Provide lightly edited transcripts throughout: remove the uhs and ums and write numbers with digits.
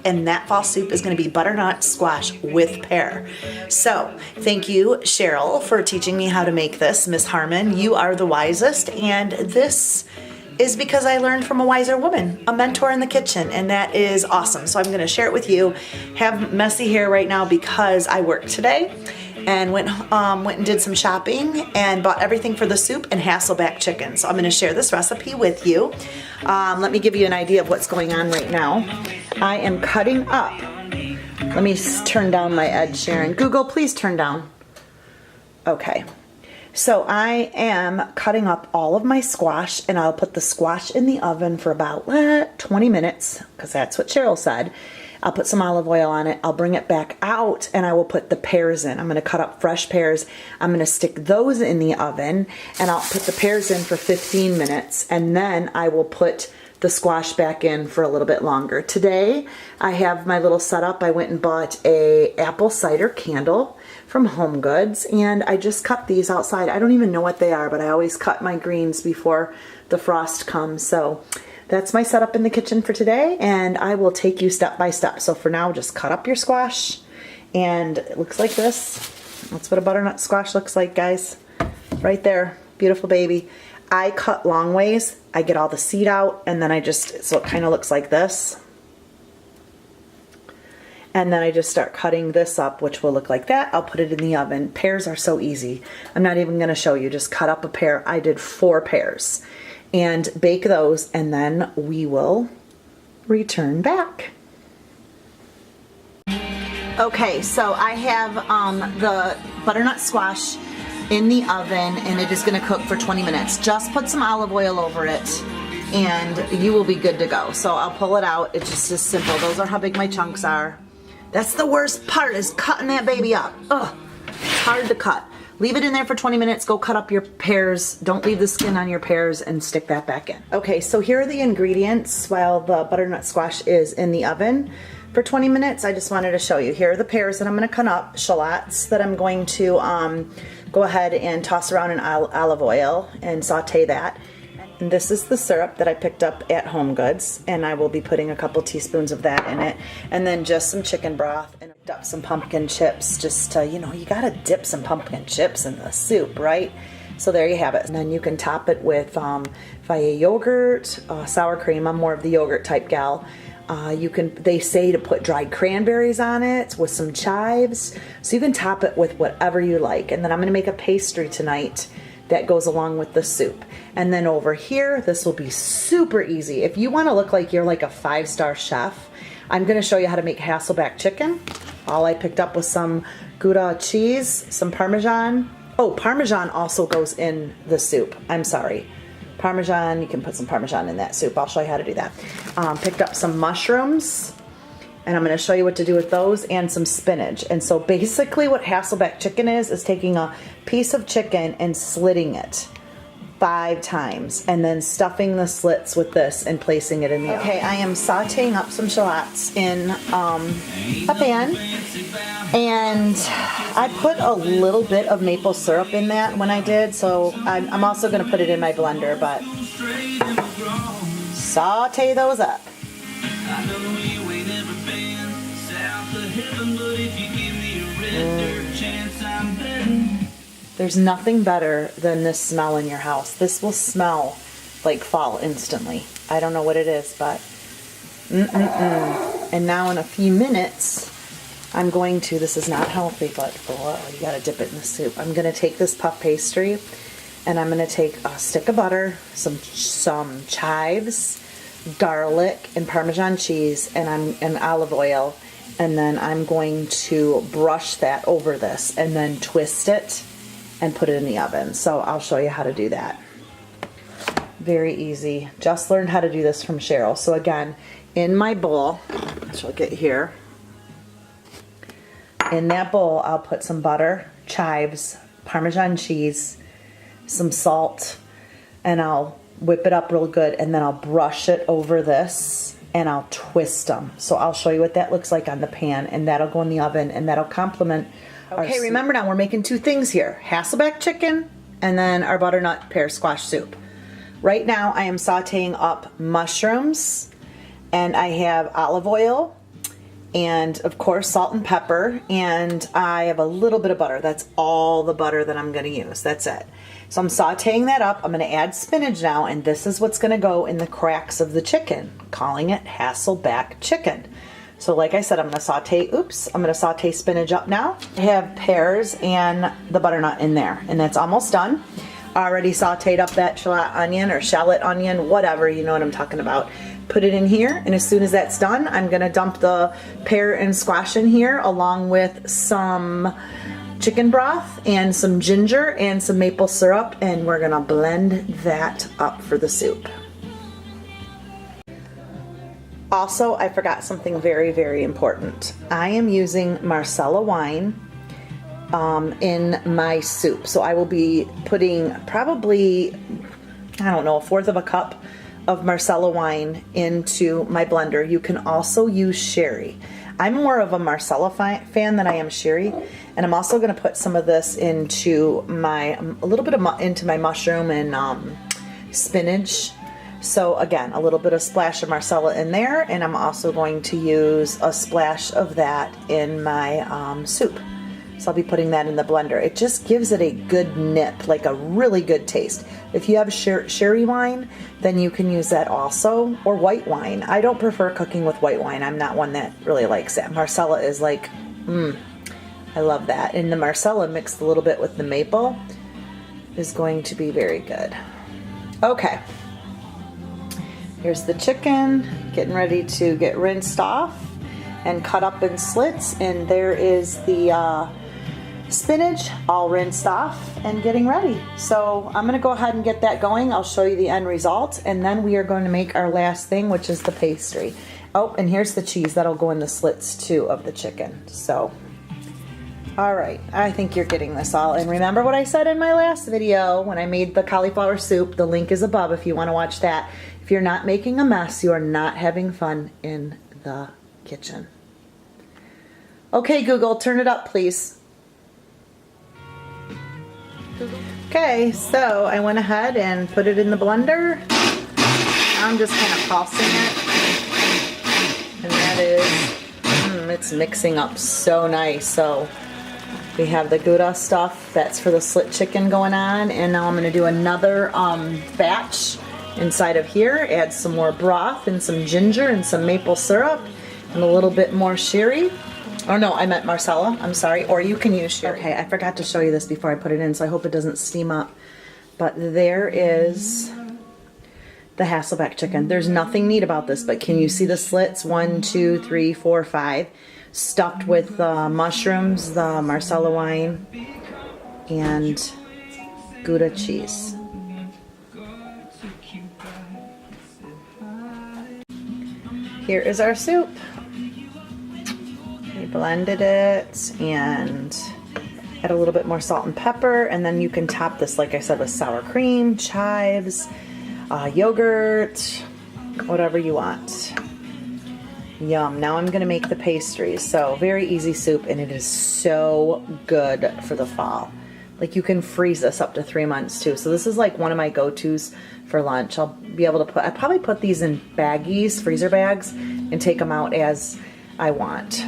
And that fall soup is going to be butternut squash with pear. So thank you, Cheryl, for teaching me how to make this. Miss Harmon, you are the wisest, and this is because I learned from a wiser woman, a mentor in the kitchen, and that is awesome. So I'm going to share it with you. Have messy hair right now because I worked today and went and did some shopping and bought everything for the soup and Hasselback chicken. So I'm going to share this recipe with you. Let me give you an idea of what's going on right now. I am cutting up. Let me turn down my edge, Sharon. Google, please turn down. Okay. So I am cutting up all of my squash, and I'll put the squash in the oven for about 20 minutes, because that's what Cheryl said. I'll put some olive oil on it. I'll bring it back out, and I will put the pears in. I'm going to cut up fresh pears. I'm going to stick those in the oven, and I'll put the pears in for 15 minutes, and then I will put the squash back in for a little bit longer. Today, I have my little setup. I went and bought a apple cider candle from Home Goods, and I just cut these outside. I don't even know what they are, but I always cut my greens before the frost comes. So that's my setup in the kitchen for today, and I will take you step by step. So for now, just cut up your squash, and it looks like this. That's what a butternut squash looks like, guys. Right there, beautiful baby. I cut long ways. I get all the seed out, and then so it kind of looks like this. And then I just start cutting this up, which will look like that. I'll put it in the oven. Pears are so easy. I'm not even going to show you. Just cut up a pear. I did 4 pears. And bake those, and then we will return back. Okay, so I have the butternut squash in the oven, and it is going to cook for 20 minutes. Just put some olive oil over it, and you will be good to go. So I'll pull it out. It's just as simple. Those are how big my chunks are. That's the worst part, is cutting that baby up. Ugh, it's hard to cut. Leave it in there for 20 minutes. Go cut up your pears. Don't leave the skin on your pears, and stick that back in. Okay, so here are the ingredients while the butternut squash is in the oven for 20 minutes. I just wanted to show you. Here are the pears that I'm going to cut up, shallots that I'm going to go ahead and toss around in olive oil and saute that. And this is the syrup that I picked up at Home Goods, and I will be putting a couple teaspoons of that in it, and then just some chicken broth, and up some pumpkin chips. Just you know, you gotta dip some pumpkin chips in the soup, right? So there you have it. And then you can top it with Faya yogurt, sour cream. I'm more of the yogurt type gal. They say to put dried cranberries on it with some chives, so you can top it with whatever you like. And then I'm gonna make a pastry tonight that goes along with the soup. And then over here, this will be super easy. If you wanna look like you're like a 5-star chef, I'm gonna show you how to make Hasselback chicken. All I picked up was some Gouda cheese, some Parmesan. Oh, Parmesan also goes in the soup. I'm sorry. Parmesan, you can put some Parmesan in that soup. I'll show you how to do that. Picked up some mushrooms, and I'm going to show you what to do with those, and some spinach. And so basically what Hasselback chicken is taking a piece of chicken and slitting it 5 times, and then stuffing the slits with this and placing it in the oven. Okay, I am sauteing up some shallots in a pan, and I put a little bit of maple syrup in that when I did, so I'm also going to put it in my blender, but saute those up. There's nothing better than this smell in your house. This will smell like fall instantly. I don't know what it is, but And now in a few minutes, I'm going to, this is not healthy, but you gotta dip it in the soup. I'm gonna take this puff pastry, and I'm gonna take a stick of butter, some chives, garlic, and Parmesan cheese, and olive oil, and then I'm going to brush that over this, and then twist it and put it in the oven. So I'll show you how to do that. Very easy. Just learned how to do this from Cheryl. So again, in my bowl, which I'll get here, in that bowl I'll put some butter, chives, Parmesan cheese, some salt, and I'll whip it up real good, and then I'll brush it over this, and I'll twist them. So I'll show you what that looks like on the pan, and that'll go in the oven, and that'll complement our soup. Remember now, we're making two things here. Hasselback chicken, and then our butternut pear squash soup. Right now I am sauteing up mushrooms, and I have olive oil, and of course salt and pepper, and I have a little bit of butter. That's all the butter that I'm going to use. That's it. So I'm sauteing that up. I'm going to add spinach now, and this is what's going to go in the cracks of the chicken, calling it Hasselback chicken. So like I said, I'm going to saute spinach up now. I have pears and the butternut in there, and that's almost done. Already sauteed up that shallot onion, whatever, you know what I'm talking about. Put it in here, and as soon as that's done, I'm going to dump the pear and squash in here along with some chicken broth and some ginger and some maple syrup, and we're going to blend that up for the soup. Also, I forgot something very, very important. I am using Marsala wine in my soup. So I will be putting probably, I don't know, a fourth of a cup of Marsala wine into my blender. You can also use sherry. I'm more of a Marsala fan than I am sherry, and I'm also going to put some of this into a little bit into my mushroom and spinach. So again, a little bit of splash of Marsala in there, and I'm also going to use a splash of that in my soup. So I'll be putting that in the blender. It just gives it a good nip, like a really good taste. If you have sherry wine, then you can use that also, or white wine. I don't prefer cooking with white wine. I'm not one that really likes that. Marsala is like, I love that. And the Marsala mixed a little bit with the maple is going to be very good. Okay. Here's the chicken, getting ready to get rinsed off and cut up in slits. And there is the spinach all rinsed off and getting ready. So I'm gonna go ahead and get that going. I'll show you the end result, and then we are going to make our last thing, which is the pastry. Oh, and here's the cheese that'll go in the slits too of the chicken. So, all right, I think you're getting this all. And remember what I said in my last video when I made the cauliflower soup. The link is above if you wanna watch that. If you're not making a mess, you are not having fun in the kitchen. Okay, Google, turn it up, please. Okay, so I went ahead and put it in the blender. I'm just kind of pulsing it. And that is, it's mixing up so nice. So we have the Gouda stuff, that's for the slit chicken going on. And now I'm gonna do another batch inside of here. Add some more broth and some ginger and some maple syrup and a little bit more sherry. Oh no, I meant Marsala, I'm sorry, or you can use sherry. Okay, I forgot to show you this before I put it in, so I hope it doesn't steam up. But there is the Hasselback chicken. There's nothing neat about this, but can you see the slits? 1, 2, 3, 4, 5. Stuffed with mushrooms, the Marsala wine, and Gouda cheese. Here is our soup. We blended it and add a little bit more salt and pepper, and then you can top this, like I said, with sour cream, chives, yogurt, whatever you want. Yum. Now I'm going to make the pastries. So very easy soup, and it is so good for the fall. Like you can freeze this up to 3 months too. So this is like one of my go-tos for lunch. I'll be able to I probably put these in baggies, freezer bags, and take them out as I want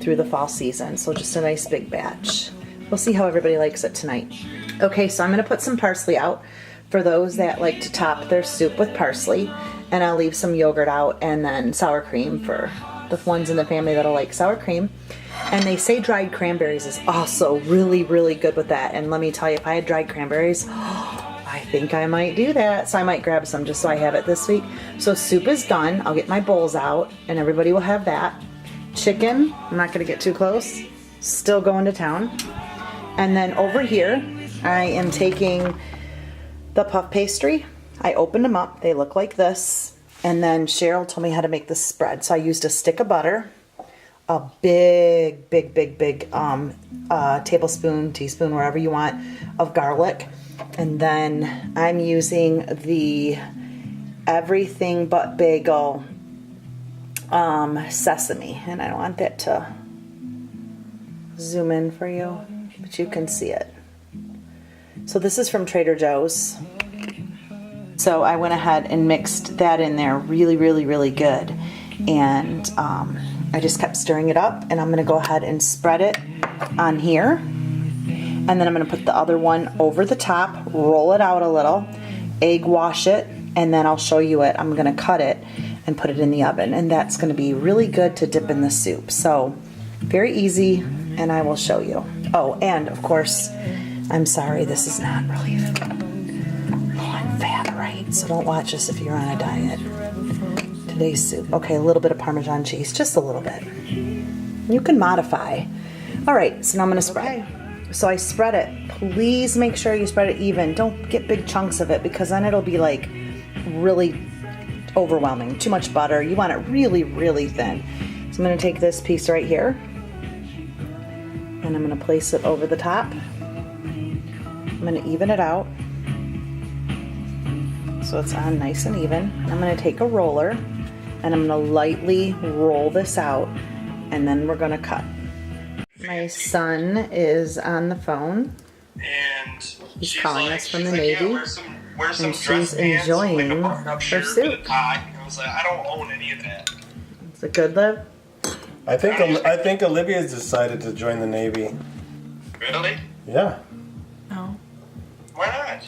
through the fall season. So just a nice big batch. We'll see how everybody likes it tonight. Okay, so I'm gonna put some parsley out for those that like to top their soup with parsley, and I'll leave some yogurt out and then sour cream for the ones in the family that'll like sour cream. And they say dried cranberries is also really, really good with that. And let me tell you, if I had dried cranberries, I think I might do that. So I might grab some just so I have it this week. So soup is done. I'll get my bowls out and everybody will have that. Chicken, I'm not gonna get too close, still going to town. And then over here, I am taking the puff pastry. I opened them up, they look like this. And then Cheryl told me how to make this spread. So I used a stick of butter, a big tablespoon, teaspoon, wherever you want, of garlic. And then I'm using the Everything But Bagel sesame. And I don't want that to zoom in for you, but you can see it. So this is from Trader Joe's. So I went ahead and mixed that in there really, really, really good. And I just kept stirring it up, and I'm gonna go ahead and spread it on here. And then I'm gonna put the other one over the top, roll it out a little, egg wash it, and then I'll show you it. I'm gonna cut it and put it in the oven, and that's gonna be really good to dip in the soup. So very easy, and I will show you. Oh, and of course, I'm sorry, this is not really low in fat, right? So don't watch this if you're on a diet. Today's soup. Okay, a little bit of Parmesan cheese, just a little bit. You can modify. All right, so now I'm gonna spread. Okay. So I spread it. Please make sure you spread it even. Don't get big chunks of it because then it'll be like really overwhelming. Too much butter. You want it really, really thin. So I'm gonna take this piece right here and I'm gonna place it over the top. I'm gonna even it out so it's on nice and even. I'm gonna take a roller and I'm gonna lightly roll this out, and then we're gonna cut. My son is on the phone. And he's calling us from the like, Navy. Yeah, wear some and she's pants, enjoying like a button-up her shirt soup. with a tie. I was like, I don't own any of that. Is it good, Liv? I think Olivia's decided to join the Navy. Really? Yeah. No. Why not?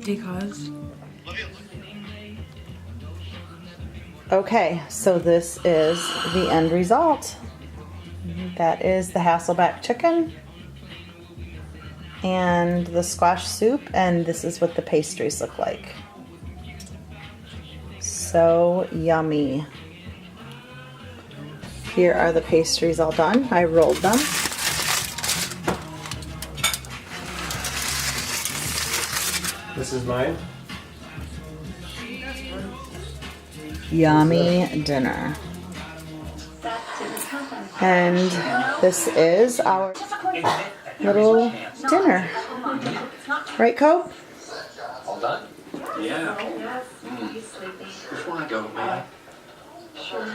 Because. Okay, so this is the end result. That is the Hasselback chicken and the squash soup, and this is what the pastries look like. So yummy. Here are the pastries all done. I rolled them. This is mine. Yummy dinner. And this is our little dinner. Right, Cope? All done? Yeah. Just want to go, man. Sure.